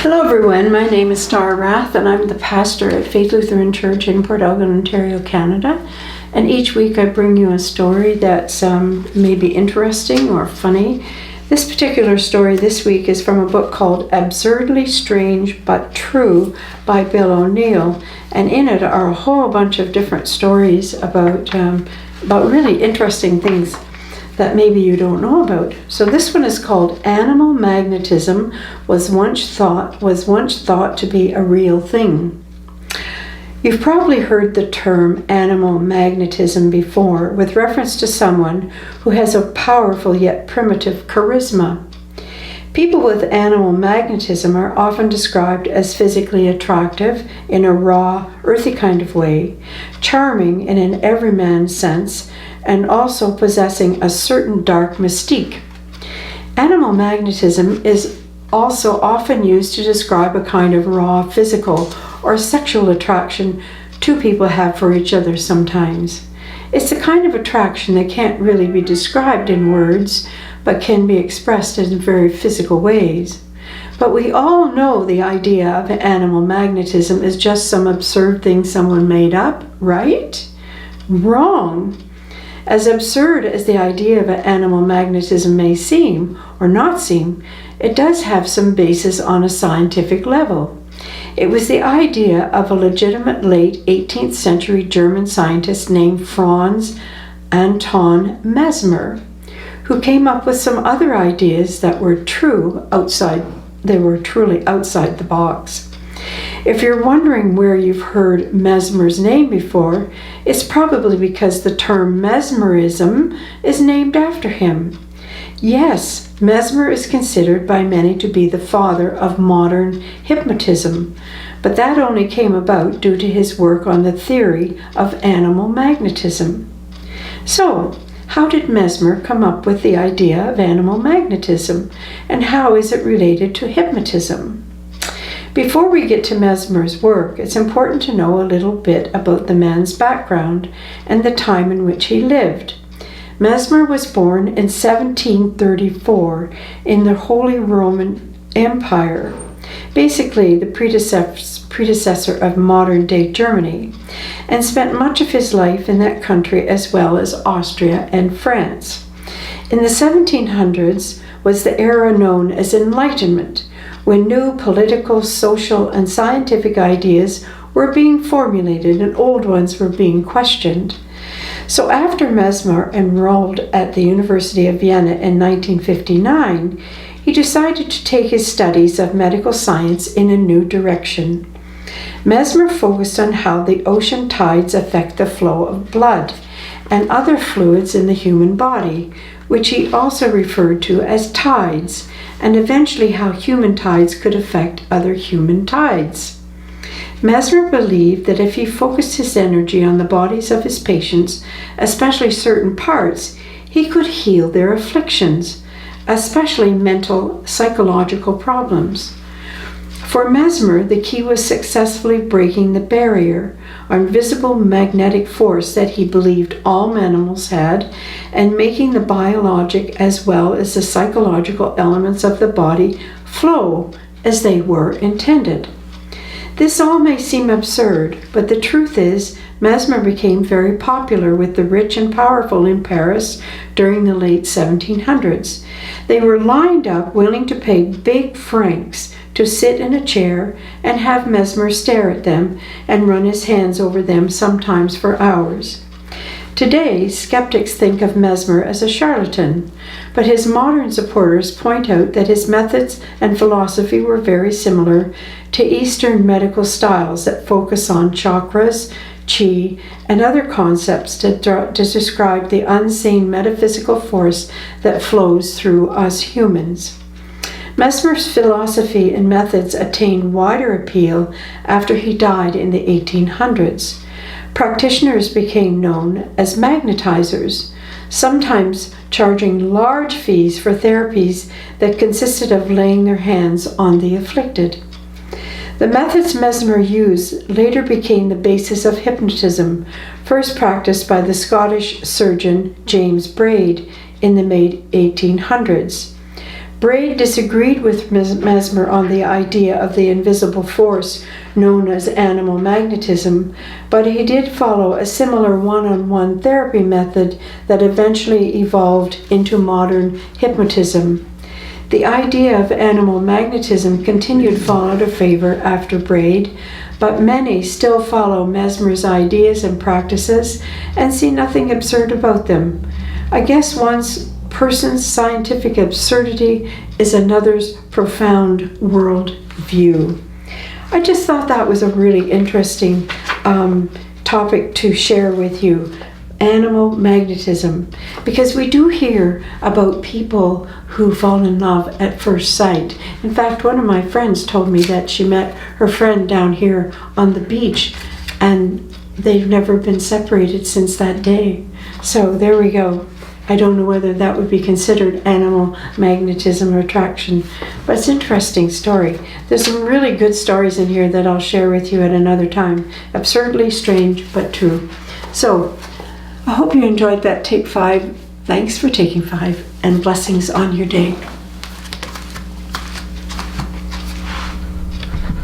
Hello everyone, my name is Star Rath and I'm the pastor at Faith Lutheran Church in Port Elgin, Ontario, Canada. And each week I bring you a story that's maybe interesting or funny. This particular story this week is from a book called Absurdly Strange But True by Bill O'Neill. And in it are a whole bunch of different stories about really interesting things that maybe you don't know about. So this one is called Animal Magnetism was once thought to be a real thing. You've probably heard the term animal magnetism before with reference to someone who has a powerful yet primitive charisma. People with animal magnetism are often described as physically attractive in a raw, earthy kind of way, charming in an everyman sense, and also possessing a certain dark mystique. Animal magnetism is also often used to describe a kind of raw physical or sexual attraction two people have for each other sometimes. It's the kind of attraction that can't really be described in words, but can be expressed in very physical ways. But we all know the idea of animal magnetism is just some absurd thing someone made up, right? Wrong. As absurd as the idea of animal magnetism may seem, or not seem, it does have some basis on a scientific level. It was the idea of a legitimate late 18th century German scientist named Franz Anton Mesmer, who came up with some other ideas that were truly outside the box. If you're wondering where you've heard Mesmer's name before, it's probably because the term mesmerism is named after him. Yes, Mesmer is considered by many to be the father of modern hypnotism, but that only came about due to his work on the theory of animal magnetism. So, how did Mesmer come up with the idea of animal magnetism, and how is it related to hypnotism? Before we get to Mesmer's work, it's important to know a little bit about the man's background and the time in which he lived. Mesmer was born in 1734 in the Holy Roman Empire, basically the predecessor of modern-day Germany, and spent much of his life in that country as well as Austria and France. In the 1700s was the era known as Enlightenment, when new political, social, and scientific ideas were being formulated and old ones were being questioned. So after Mesmer enrolled at the University of Vienna in 1959, he decided to take his studies of medical science in a new direction. Mesmer focused on how the ocean tides affect the flow of blood and other fluids in the human body, which he also referred to as tides, and eventually how human tides could affect other human tides. Mesmer believed that if he focused his energy on the bodies of his patients, especially certain parts, he could heal their afflictions, especially mental, psychological problems. For Mesmer, the key was successfully breaking the barrier, or invisible magnetic force that he believed all animals had, and making the biologic as well as the psychological elements of the body flow as they were intended. This all may seem absurd, but the truth is, Mesmer became very popular with the rich and powerful in Paris during the late 1700s. They were lined up willing to pay big francs to sit in a chair and have Mesmer stare at them and run his hands over them sometimes for hours. Today, skeptics think of Mesmer as a charlatan, but his modern supporters point out that his methods and philosophy were very similar to Eastern medical styles that focus on chakras, chi, and other concepts to describe the unseen metaphysical force that flows through us humans. Mesmer's philosophy and methods attained wider appeal after he died in the 1800s. Practitioners became known as magnetizers, sometimes charging large fees for therapies that consisted of laying their hands on the afflicted. The methods Mesmer used later became the basis of hypnotism, first practiced by the Scottish surgeon James Braid in the mid-1800s. Braid disagreed with Mesmer on the idea of the invisible force known as animal magnetism, but he did follow a similar one-on-one therapy method that eventually evolved into modern hypnotism. The idea of animal magnetism continued to fall out of favor after Braid, but many still follow Mesmer's ideas and practices and see nothing absurd about them. I guess one person's scientific absurdity is another's profound world view. I just thought that was a really interesting topic to share with you. Animal magnetism, because we do hear about people who fall in love at first sight. In fact, one of my friends told me that she met her friend down here on the beach and they've never been separated since that day. So there we go. I don't know whether that would be considered animal magnetism or attraction, but it's an interesting story. There's some really good stories in here that I'll share with you at another time. Absurdly strange, but true. So I hope you enjoyed that take 5. Thanks for taking 5, and blessings on your day.